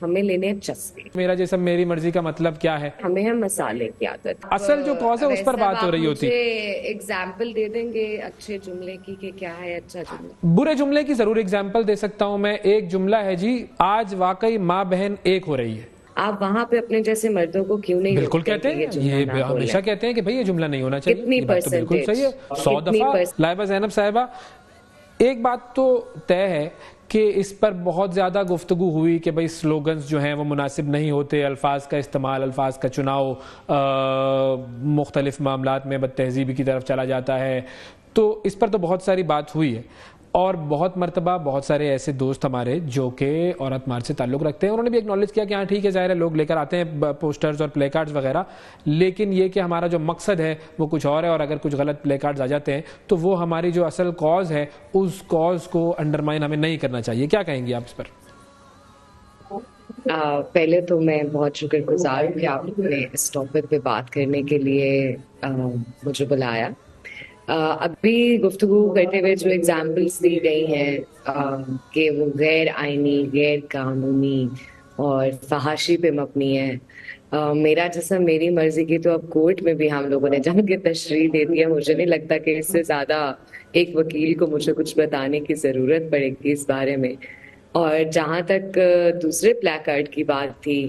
ہمیں لینے چسپے میرا جسم میری مرضی کا مطلب کیا ہے؟ ہمیں ہے مسالے کی عادت. اصل جو کاز ہے اس پر بات ہو رہی ہوتی. مجھے ایگزامپل دے دیں گے اچھے جملے کی کہ کیا ہے اچھا جملہ؟ برے جملے کی ضرور ایگزامپل دے سکتا ہوں میں. ایک جملہ ہے جی، آج واقعی ماں بہن ایک ہو رہی ہے. آپ وہاں پہ اپنے جیسے مردوں کو کیوں نہیں بالکل کہتے ہیں، یہ ہمیشہ کہتے ہیں کہ بھئی یہ جملہ نہیں ہونا چاہیے. کتنی یہ بات تو بالکل صحیح ہے. 100 دفعہ لائبہ زینب صاحبہ، ایک بات تو طے ہے کہ اس پر بہت زیادہ گفتگو ہوئی کہ بھئی سلوگنز جو ہیں وہ مناسب نہیں ہوتے، الفاظ کا استعمال، الفاظ کا چناؤ مختلف معاملات میں بد تہذیبی کی طرف چلا جاتا ہے. تو اس پر تو بہت ساری بات ہوئی ہے، اور بہت مرتبہ بہت سارے ایسے دوست ہمارے جو کہ عورت مارچ سے تعلق رکھتے ہیں، انہوں نے بھی ایکنالج کیا کہ ہاں ٹھیک ہے، ظاہر ہے لوگ لے کر آتے ہیں پوسٹرز اور پلے کارڈز وغیرہ، لیکن یہ کہ ہمارا جو مقصد ہے وہ کچھ اور ہے، اور اگر کچھ غلط پلے کارڈز آ جاتے ہیں تو وہ ہماری جو اصل کاز ہے اس کاز کو انڈرمائن ہمیں نہیں کرنا چاہیے. کیا کہیں گی آپ اس پر؟ پہلے تو میں بہت شکر گزار ہوں کہ آپ نے اس ٹاپک پہ بات کرنے کے لیے مجھے بلایا. ابھی گفتگو کرتے ہوئے جو ایگزامپلس دی گئی ہیں کہ وہ غیر آئینی، غیر قانونی اور فحاشی پہ مبنی ہے. میرا جسم میری مرضی کی تو اب کورٹ میں بھی ہم لوگوں نے جا کے تشریح دے دی ہے. مجھے نہیں لگتا کہ اس سے زیادہ ایک وکیل کو مجھے کچھ بتانے کی ضرورت پڑے گی اس بارے میں. اور جہاں تک دوسرے پلیک کارڈ کی بات تھی،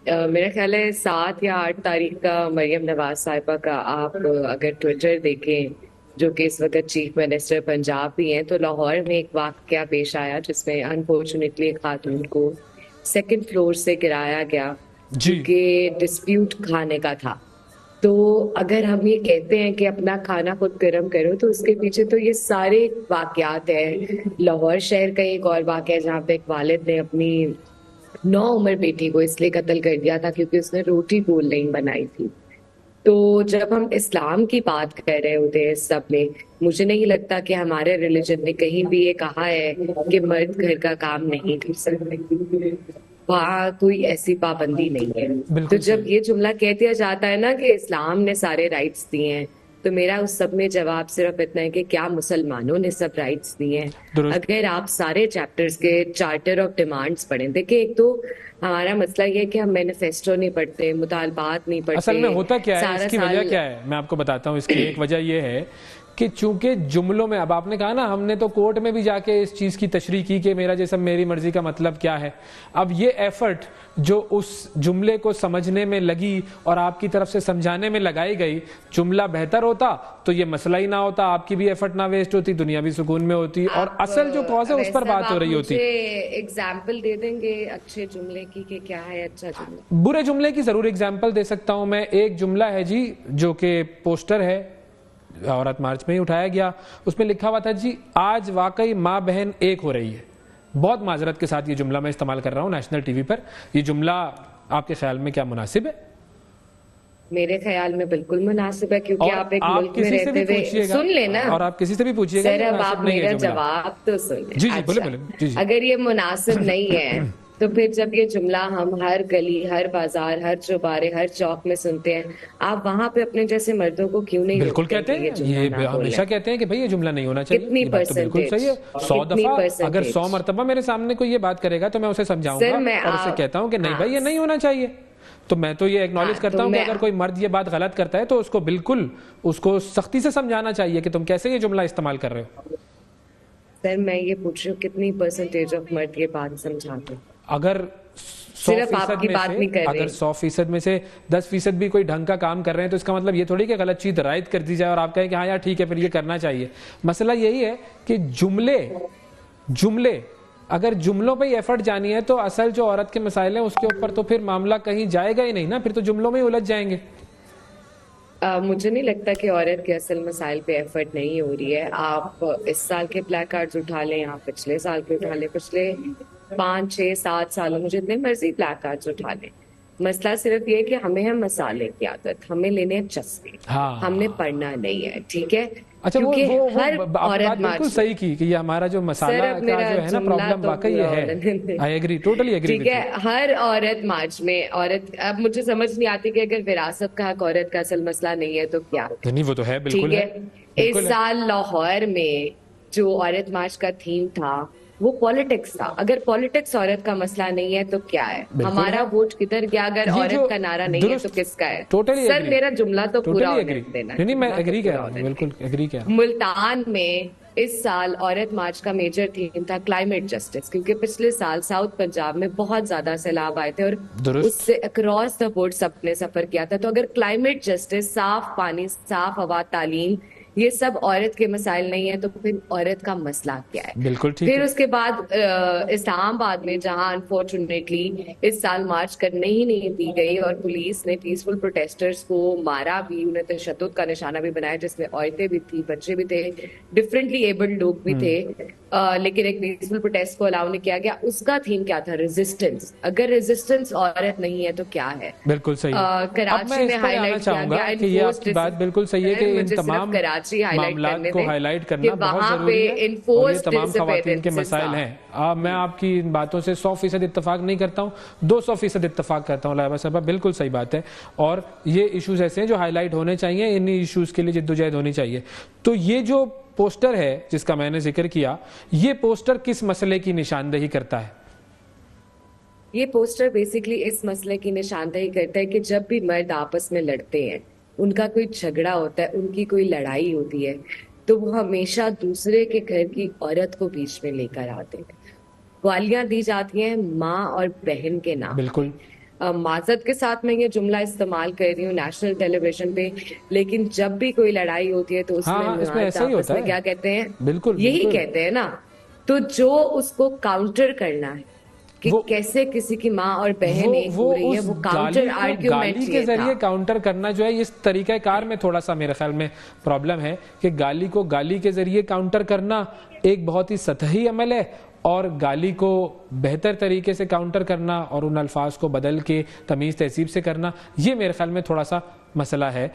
میرا خیال ہے 7 یا 8 تاریخ کا مریم نواز صاحبہ کا آپ اگر ٹویٹر دیکھیں، جو کہ اس وقت چیف منسٹر پنجاب بھی ہیں، تو لاہور میں ایک واقعہ پیش آیا جس میں انفارچونیٹلی ایک خاتون کو 2nd فلور سے گرایا گیا کیونکہ ڈسپیوٹ کھانے کا تھا. تو اگر ہم یہ کہتے ہیں کہ اپنا کھانا خود گرم کرو، تو اس کے پیچھے تو یہ سارے واقعات ہیں. لاہور شہر کا ایک اور واقعہ جہاں پہ ایک والد نے اپنی 9 عمر بیٹی کو اس لیے قتل کر دیا تھا کیونکہ اس نے روٹی گول نہیں بنائی تھی. تو جب ہم اسلام کی بات کر رہے ہوتے ہیں سب میں، مجھے نہیں لگتا کہ ہمارے ریلیجن نے کہیں بھی یہ کہا ہے کہ مرد گھر کا کام نہیں کر سکتے. وہاں کوئی ایسی پابندی نہیں ہے. تو جب یہ جملہ کہہ دیا جاتا ہے نا کہ اسلام نے سارے رائٹس دیے ہیں، تو میرا اس سب میں جواب صرف اتنا ہے کہ کیا مسلمانوں نے سب رائٹس دیے ہیں؟ اگر آپ سارے چیپٹرز کے چارٹر آف ڈیمانڈز پڑھیں، دیکھیں ایک تو ہمارا مسئلہ یہ ہے کہ ہم مینیفیسٹو نہیں پڑھتے، مطالبات نہیں پڑھتے. اصل میں ہوتا کیا ہے، اس کی وجہ کیا ہے میں آپ کو بتاتا ہوں. اس کی ایک وجہ یہ ہے کہ چونکہ جملوں میں، اب آپ نے کہا نا ہم نے تو کورٹ میں بھی جا کے اس چیز کی تشریح کی کہ میرا جسم میری مرضی کا مطلب کیا ہے. اب یہ ایفرٹ جو اس جملے کو سمجھنے میں لگی اور آپ کی طرف سے سمجھانے میں لگائی گئی، جملہ بہتر ہوتا تو یہ مسئلہ ہی نہ ہوتا، آپ کی بھی ایفرٹ نہ ویسٹ ہوتی، دنیا بھی سکون میں ہوتی، اور اصل جو کاز ہے اس پر بات ہو رہی ہوتی. ایگزامپل دے دیں گے اچھے جملے کی کہ کیا ہے اچھا جملہ؟ برے جملے کی ضرور ایگزامپل دے سکتا ہوں میں. ایک جملہ ہے جی جو کہ پوسٹر ہے، عورت مارچ میں ہی اٹھایا گیا، اس میں لکھا ہوا تھا جی آج واقعی ماں بہن ایک ہو رہی ہے. بہت معذرت کے ساتھ یہ جملہ میں استعمال کر رہا ہوں نیشنل ٹی وی پر. یہ جملہ آپ کے خیال میں کیا مناسب ہے؟ میرے خیال میں بالکل مناسب ہے، کیونکہ آپ ایک ملک میں رہتے ہوئے سن لینا، اور آپ کسی سے بھی پوچھئے گا سر اب آپ میرا جواب تو سن لیں. جی جی بولے. اگر یہ مناسب نہیں ہے تو پھر جب یہ جملہ ہم ہر گلی، ہر بازار، ہر چوبارے، ہر چوک میں سنتے ہیں، آپ وہاں پہ اپنے جیسے مردوں کو کیوں نہیں بالکل کہتے ہیں، یہ ہمیشہ کہتے ہیں کہ بھئی یہ جملہ نہیں ہونا چاہیے. کتنی بالکل صحیح ہے. 100 دفعہ اگر 100 مرتبہ میرے سامنے کوئی یہ بات کرے گا تو میں اسے سمجھاؤں گا اور اسے کہتا ہوں کہ نہیں بھائی یہ نہیں ہونا چاہیے. تو میں تو یہ ایکنالج کرتا ہوں کہ اگر کوئی مرد یہ بات غلط کرتا ہے تو اس کو بالکل اس کو سختی سے سمجھانا چاہیے کہ تم کیسے یہ جملہ استعمال کر رہے ہو. سر میں یہ پوچھ رہی ہوں کتنی پرسنٹیج آف مرد یہ بات سمجھاتے؟ اگر 100% میں سے 10% بھی کوئی ڈھنگ کا کام کر رہے ہیں تو اس کا مطلب یہ تھوڑی کہ غلط چیز رائٹ کر دی جائے اور آپ کہیں کہ ہاں یار ٹھیک ہے پھر یہ کرنا چاہیے. مسئلہ یہی ہے کہ جملے اگر جملوں پہ ایفرٹ جانی ہے تو اصل جو عورت کے مسائل ہیں اس کے اوپر تو پھر معاملہ کہیں جائے گا ہی نہیں نا، پھر تو جملوں میں ہی الجھ جائیں گے. مجھے نہیں لگتا کہ عورت کے اصل مسائل پہ ایفرٹ نہیں ہو رہی ہے. آپ اس سال کے پلیک کارڈز اٹھا لیں، آپ پچھلے سال کے اٹھا لیں، پچھلے 5 6 7 سالوں میں جتنے مرضی پلیک کارڈز اٹھا لیں. مسئلہ صرف یہ کہ ہمیں ہے مسالے کی عادت، ہمیں لینے چسپے، ہم نے پڑھنا نہیں ہے. ٹھیک ہے، اچھا وہ بات بالکل صحیح کی کہ یہ ہمارا جو مسالہ کا جو ہے نا پرابلم واقعی یہ ہے. I agree, totally agree. ٹھیک ہے، ہر عورت مارچ میں عورت، اب مجھے سمجھ نہیں آتی کہ اگر وراثت کا حق عورت کا اصل مسئلہ نہیں ہے تو کیا؟ نہیں وہ تو ہے، بالکل ہے. اس سال لاہور میں جو عورت مارچ کا تھیم تھا وہ پالیٹکس تھا. اگر پالیٹکس عورت کا مسئلہ نہیں ہے تو کیا ہے؟ ہمارا ووٹ کدھر گیا اگر عورت کا نعرہ نہیں ہے تو کس کا ہے؟ سر میرا جملہ تو پورا ہونے دینا. نہیں میں ایگری کہہ رہا ہوں, بالکل ایگری کہہ رہا ہوں. ملتان میں اس سال عورت مارچ کا میجر تھیم تھا کلائمیٹ جسٹس, کیونکہ پچھلے سال ساؤتھ پنجاب میں بہت زیادہ سیلاب آئے تھے اور اس سے اکراس دا بورڈ سب نے سفر کیا تھا. تو اگر کلائمیٹ جسٹس, صاف پانی, صاف ہوا, تعلیم, یہ سب عورت کے مسائل نہیں ہیں تو پھر عورت کا مسئلہ کیا ہے؟ بالکل ٹھیک. پھر اس کے بعد اسلام آباد میں جہاں انفارچونیٹلی اس سال مارچ کرنے ہی نہیں دی گئی اور پولیس نے پیسفل پروٹیسٹرز کو مارا بھی, انہیں تشدد کا نشانہ بھی بنایا, جس میں عورتیں بھی تھی, بچے بھی تھے, ڈفرینٹلی ایبلڈ لوگ بھی تھے, لیکن ایک پیسفل پروٹیسٹ کو الاؤ نہیں کیا گیا. اس کا تھیم کیا تھا؟ ریزسٹنس. اگر ریزسٹنس عورت نہیں ہے تو کیا ہے؟ بالکل صحیح. کراچی میں ہائی لائٹ کیا گیا, کہ یہ آپ کی بات بالکل صحیح ہے کہ ان تمام معاملات کو ہائی لائٹ کرنا بہت ضروری ہے اور یہ تمام خواتین کے مسائل ہیں. میں آپ کی ان باتوں سے 100% اتفاق نہیں کرتا ہوں, 200% اتفاق کرتا ہوں لائبہ صاحبہ, بالکل صحیح بات ہے. اور یہ ایشوز ایسے ہیں جو ہائی لائٹ ہونے چاہیے, انہی ایشوز کے لیے جدوجہد ہونی چاہیے. تو یہ جو پوسٹر ہے جس کا میں نے ذکر کیا, یہ پوسٹر کس مسئلے کی نشاندہی کرتا ہے؟ یہ پوسٹر بیسیکلی اس مسئلے کی نشاندہی کرتا ہے کہ جب بھی مرد آپس میں لڑتے ہیں, ان کا کوئی جھگڑا ہوتا ہے, ان کی کوئی لڑائی ہوتی ہے, تو وہ ہمیشہ دوسرے کے گھر کی عورت کو بیچ میں لے کر آتے ہیں. گالیاں دی جاتی ہیں ماں اور بہن کے نام. بالکل معذرت کے ساتھ میں یہ جملہ استعمال کر رہی ہوں نیشنل ٹیلی ویژن پہ, لیکن جب بھی کوئی لڑائی ہوتی ہے تو اس میں آپس میں کیا کہتے ہیں؟ بالکل یہی کہتے ہیں نا. تو جو اس کو کاؤنٹر کرنا ہے کہ کیسے کسی کی ماں اور بہن ایک ہو رہی ہے, وہ کاؤنٹر آرگیومنٹ گالی کے ذریعے کاؤنٹر کرنا جو ہے, اس طریقہ کار میں تھوڑا سا میرے خیال میں پرابلم ہے کہ گالی کو گالی کے ذریعے کاؤنٹر کرنا ایک بہت ہی سطحی عمل ہے, اور گالی کو بہتر طریقے سے کاؤنٹر کرنا اور ان الفاظ کو بدل کے تمیز تہذیب سے کرنا, یہ میرے خیال میں تھوڑا سا مسئلہ ہے.